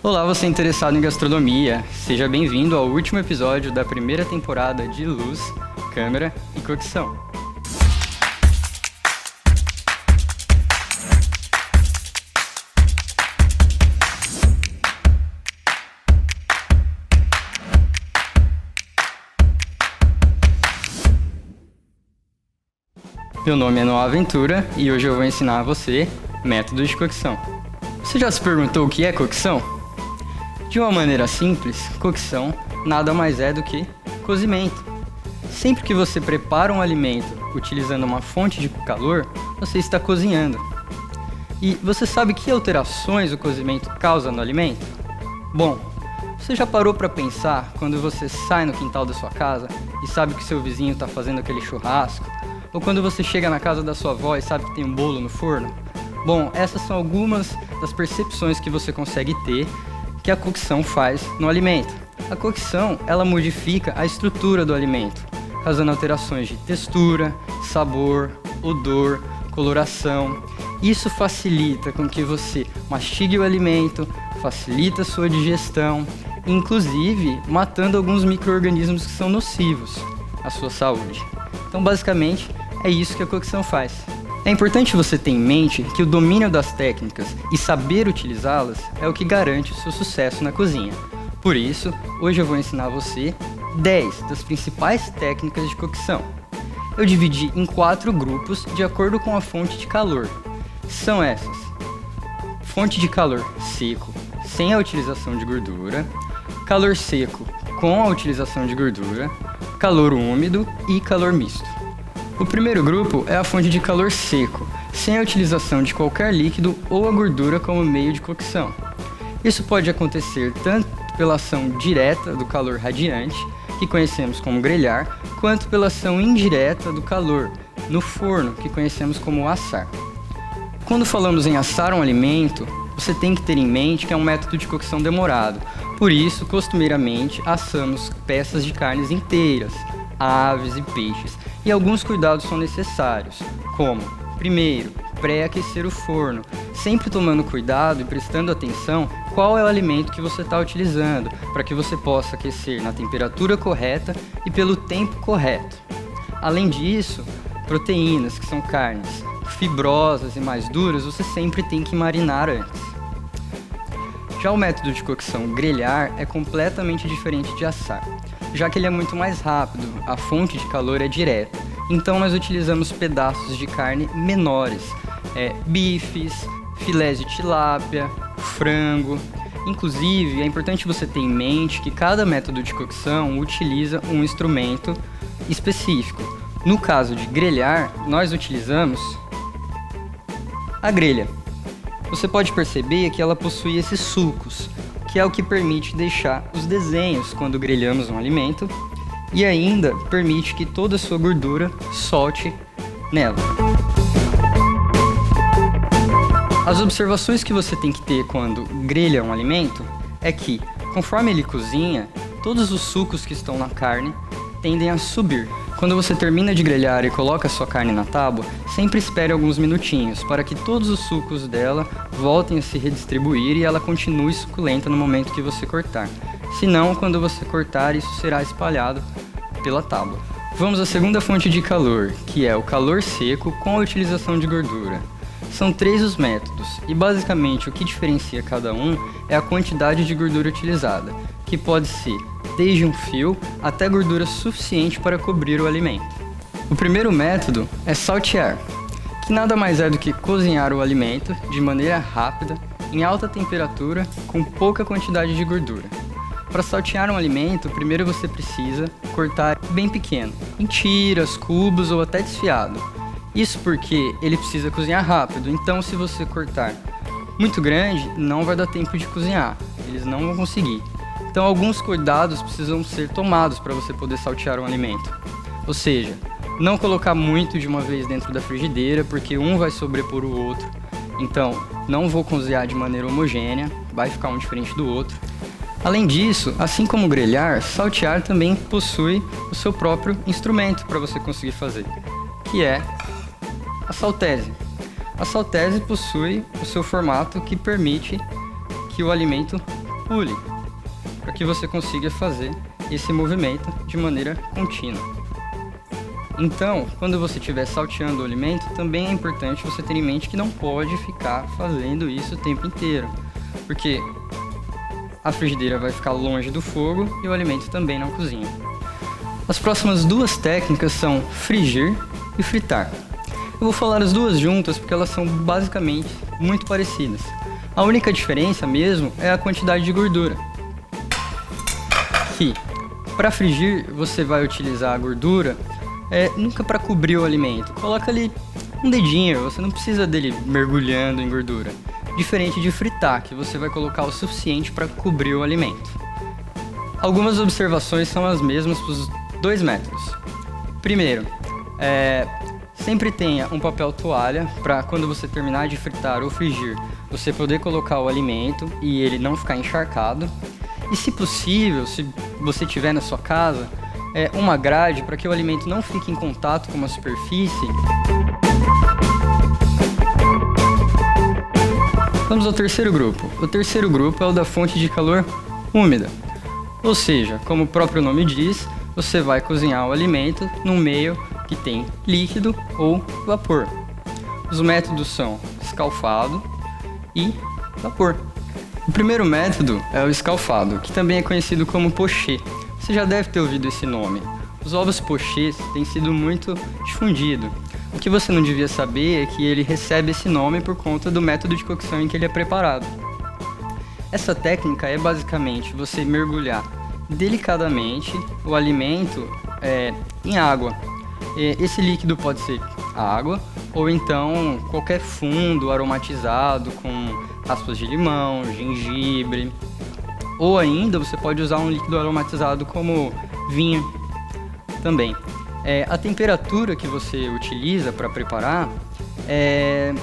Olá, você interessado em gastronomia. Seja bem-vindo ao último episódio da primeira temporada de Luz, Câmera e Cocção. Meu nome é Noah Ventura e hoje eu vou ensinar a você métodos de cocção. Você já se perguntou o que é cocção? De uma maneira simples, cocção nada mais é do que cozimento. Sempre que você prepara um alimento utilizando uma fonte de calor, você está cozinhando. E você sabe que alterações o cozimento causa no alimento? Bom, você já parou para pensar quando você sai no quintal da sua casa e sabe que seu vizinho está fazendo aquele churrasco? Ou quando você chega na casa da sua avó e sabe que tem um bolo no forno? Bom, essas são algumas das percepções que você consegue ter que a cocção faz no alimento. A cocção, ela modifica a estrutura do alimento, causando alterações de textura, sabor, odor, coloração. Isso facilita com que você mastigue o alimento, facilita a sua digestão, inclusive matando alguns micro-organismos que são nocivos à sua saúde. Então, basicamente, é isso que a cocção faz. É importante você ter em mente que o domínio das técnicas e saber utilizá-las é o que garante o seu sucesso na cozinha. Por isso, hoje eu vou ensinar você 10 das principais técnicas de cocção. Eu dividi em 4 grupos de acordo com a fonte de calor. São essas: fonte de calor seco, sem a utilização de gordura; calor seco com a utilização de gordura; calor úmido e calor misto. O primeiro grupo é a fonte de calor seco, sem a utilização de qualquer líquido ou a gordura como meio de cocção. Isso pode acontecer tanto pela ação direta do calor radiante, que conhecemos como grelhar, quanto pela ação indireta do calor no forno, que conhecemos como assar. Quando falamos em assar um alimento, você tem que ter em mente que é um método de cocção demorado. Por isso, costumeiramente, assamos peças de carnes inteiras, aves e peixes. E alguns cuidados são necessários, como, primeiro, pré-aquecer o forno, sempre tomando cuidado e prestando atenção qual é o alimento que você está utilizando, para que você possa aquecer na temperatura correta e pelo tempo correto. Além disso, proteínas, que são carnes fibrosas e mais duras, você sempre tem que marinar antes. Já o método de cocção grelhar é completamente diferente de assar, já que ele é muito mais rápido, a fonte de calor é direta. Então nós utilizamos pedaços de carne menores, bifes, filés de tilápia, frango. Inclusive, é importante você ter em mente que cada método de cocção utiliza um instrumento específico. No caso de grelhar, nós utilizamos a grelha. Você pode perceber que ela possui esses sulcos, que é o que permite deixar os desenhos quando grelhamos um alimento e ainda permite que toda a sua gordura solte nela. As observações que você tem que ter quando grelha um alimento é que, conforme ele cozinha, todos os sucos que estão na carne tendem a subir. Quando você termina de grelhar e coloca a sua carne na tábua, sempre espere alguns minutinhos para que todos os sucos dela voltem a se redistribuir e ela continue suculenta no momento que você cortar. Senão, quando você cortar, isso será espalhado pela tábua. Vamos à segunda fonte de calor, que é o calor seco com a utilização de gordura. São 3 os métodos, e basicamente o que diferencia cada um é a quantidade de gordura utilizada, que pode ser desde um fio até gordura suficiente para cobrir o alimento. O primeiro método é saltear, que nada mais é do que cozinhar o alimento de maneira rápida, em alta temperatura, com pouca quantidade de gordura. Para saltear um alimento, primeiro você precisa cortar bem pequeno, em tiras, cubos ou até desfiado. Isso porque ele precisa cozinhar rápido, então se você cortar muito grande, não vai dar tempo de cozinhar, eles não vão conseguir. Então alguns cuidados precisam ser tomados para você poder saltear um alimento. Ou seja, não colocar muito de uma vez dentro da frigideira, porque um vai sobrepor o outro. Então, não vou cozinhar de maneira homogênea, vai ficar um diferente do outro. Além disso, assim como grelhar, saltear também possui o seu próprio instrumento para você conseguir fazer, que é a saltese. A saltese possui o seu formato que permite que o alimento pule, para que você consiga fazer esse movimento de maneira contínua. Então, quando você estiver salteando o alimento, também é importante você ter em mente que não pode ficar fazendo isso o tempo inteiro, porque a frigideira vai ficar longe do fogo e o alimento também não cozinha. As próximas duas técnicas são frigir e fritar. Eu vou falar as duas juntas porque elas são basicamente muito parecidas. A única diferença mesmo é a quantidade de gordura. Que para frigir você vai utilizar a gordura nunca para cobrir o alimento. Coloca ali um dedinho, você não precisa dele mergulhando em gordura. Diferente de fritar, que você vai colocar o suficiente para cobrir o alimento. Algumas observações são as mesmas para os dois métodos. Primeiro, sempre tenha um papel toalha para quando você terminar de fritar ou frigir, você poder colocar o alimento e ele não ficar encharcado. E se possível, se você tiver na sua casa, uma grade para que o alimento não fique em contato com uma superfície. Vamos ao terceiro grupo. O terceiro grupo é o da fonte de calor úmida. Ou seja, como o próprio nome diz, você vai cozinhar o alimento num meio que tem líquido ou vapor. Os métodos são escalfado e vapor. O primeiro método é o escalfado, que também é conhecido como pochê. Você já deve ter ouvido esse nome. Os ovos pochês têm sido muito difundidos. O que você não devia saber é que ele recebe esse nome por conta do método de cocção em que ele é preparado. Essa técnica é basicamente você mergulhar delicadamente o alimento em água. Esse líquido pode ser água ou então qualquer fundo aromatizado com raspas de limão, gengibre, ou ainda você pode usar um líquido aromatizado como vinho também. A temperatura que você utiliza para preparar é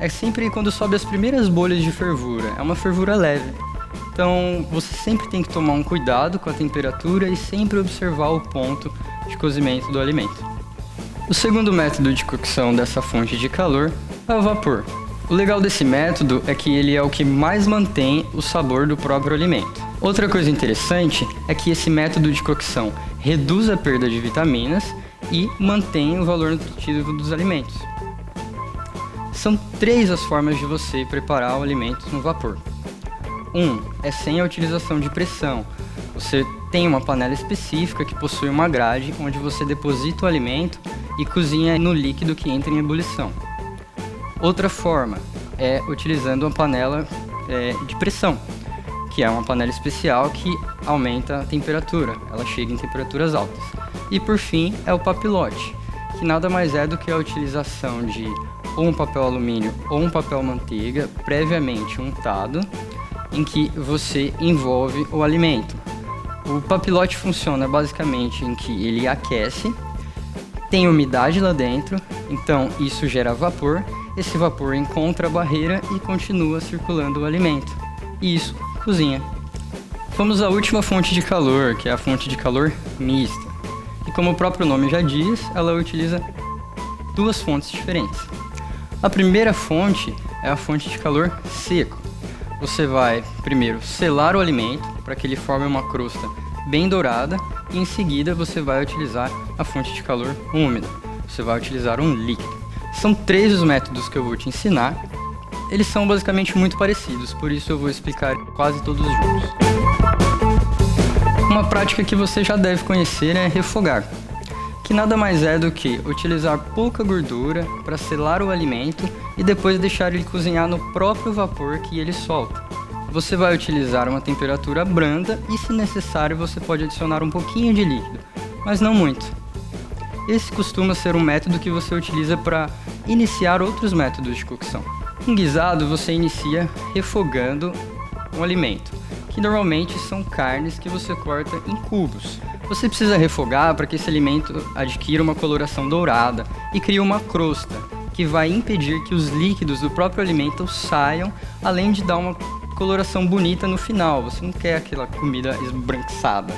sempre quando sobe as primeiras bolhas de fervura. É uma fervura leve. Então você sempre tem que tomar um cuidado com a temperatura e sempre observar o ponto de cozimento do alimento. O segundo método de cocção dessa fonte de calor é o vapor. O legal desse método é que ele é o que mais mantém o sabor do próprio alimento. Outra coisa interessante é que esse método de cocção reduz a perda de vitaminas e mantém o valor nutritivo dos alimentos. São 3 as formas de você preparar o alimento no vapor. É sem a utilização de pressão. Você tem uma panela específica que possui uma grade onde você deposita o alimento e cozinha no líquido que entra em ebulição. Outra forma é utilizando uma panela de pressão, que é uma panela especial que aumenta a temperatura, ela chega em temperaturas altas. E por fim é o papilote, que nada mais é do que a utilização de ou um papel alumínio ou um papel manteiga previamente untado, em que você envolve o alimento. O papilote funciona basicamente em que ele aquece, tem umidade lá dentro, então isso gera vapor, esse vapor encontra a barreira e continua circulando o alimento. E isso cozinha. Vamos à última fonte de calor, que é a fonte de calor mista. E como o próprio nome já diz, ela utiliza 2 fontes diferentes. A primeira fonte é a fonte de calor seco. Você vai primeiro selar o alimento para que ele forme uma crosta bem dourada e em seguida você vai utilizar a fonte de calor úmida. Você vai utilizar um líquido. São 3 os métodos que eu vou te ensinar. Eles são basicamente muito parecidos, por isso eu vou explicar quase todos juntos. Uma prática que você já deve conhecer é refogar, que nada mais é do que utilizar pouca gordura para selar o alimento e depois deixar ele cozinhar no próprio vapor que ele solta. Você vai utilizar uma temperatura branda e, se necessário, você pode adicionar um pouquinho de líquido, mas não muito. Esse costuma ser um método que você utiliza para iniciar outros métodos de cocção. Um guisado você inicia refogando um alimento, que normalmente são carnes que você corta em cubos. Você precisa refogar para que esse alimento adquira uma coloração dourada e crie uma crosta, que vai impedir que os líquidos do próprio alimento saiam, além de dar uma coloração bonita no final. Você não quer aquela comida esbranquiçada.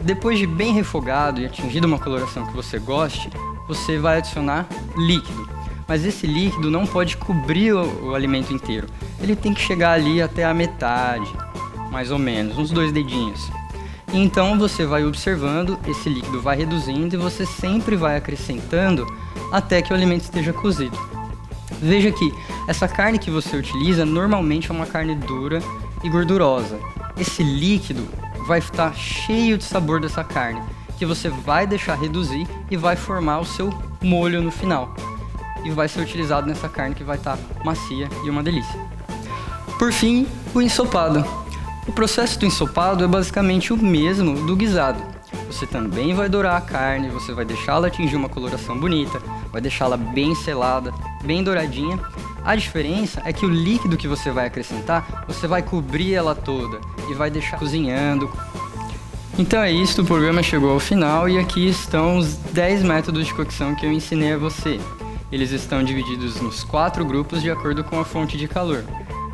Depois de bem refogado e atingido uma coloração que você goste, você vai adicionar líquido. Mas esse líquido não pode cobrir o alimento inteiro. ele tem que chegar ali até a metade, mais ou menos, uns 2 dedinhos. E então você vai observando, esse líquido vai reduzindo e você sempre vai acrescentando até que o alimento esteja cozido. Veja que essa carne que você utiliza normalmente é uma carne dura e gordurosa. Esse líquido vai estar cheio de sabor dessa carne, que você vai deixar reduzir e vai formar o seu molho no final. E vai ser utilizado nessa carne que vai estar macia e uma delícia. Por fim, o ensopado. O processo do ensopado é basicamente o mesmo do guisado. Você também vai dourar a carne, você vai deixá-la atingir uma coloração bonita, vai deixá-la bem selada, bem douradinha. A diferença é que o líquido que você vai acrescentar, você vai cobrir ela toda e vai deixar cozinhando. Então é isso, o programa chegou ao final e aqui estão os 10 métodos de cocção que eu ensinei a você. Eles estão divididos nos 4 grupos de acordo com a fonte de calor.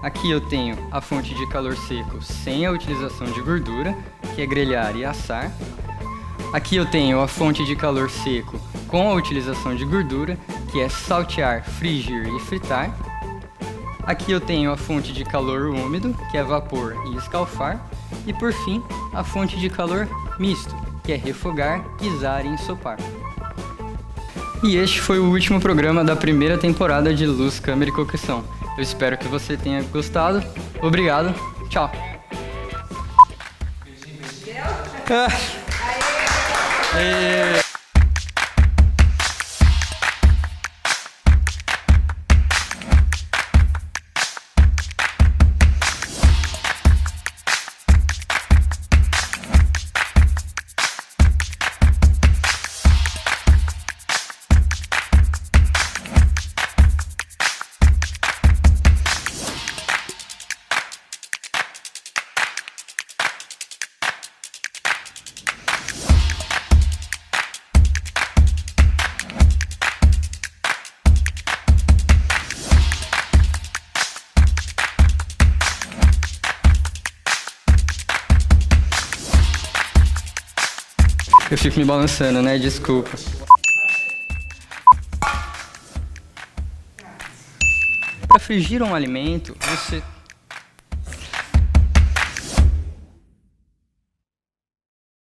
Aqui eu tenho a fonte de calor seco sem a utilização de gordura, que é grelhar e assar. Aqui eu tenho a fonte de calor seco com a utilização de gordura, que é saltear, frigir e fritar. Aqui eu tenho a fonte de calor úmido, que é vapor e escalfar. E por fim, a fonte de calor misto, que é refogar, guisar e ensopar. E este foi o último programa da primeira temporada de Luz, Câmera e Cocção. Eu espero que você tenha gostado. Obrigado. Tchau. Aê. Eu fico me balançando, né? Desculpa. Para frigir um alimento, você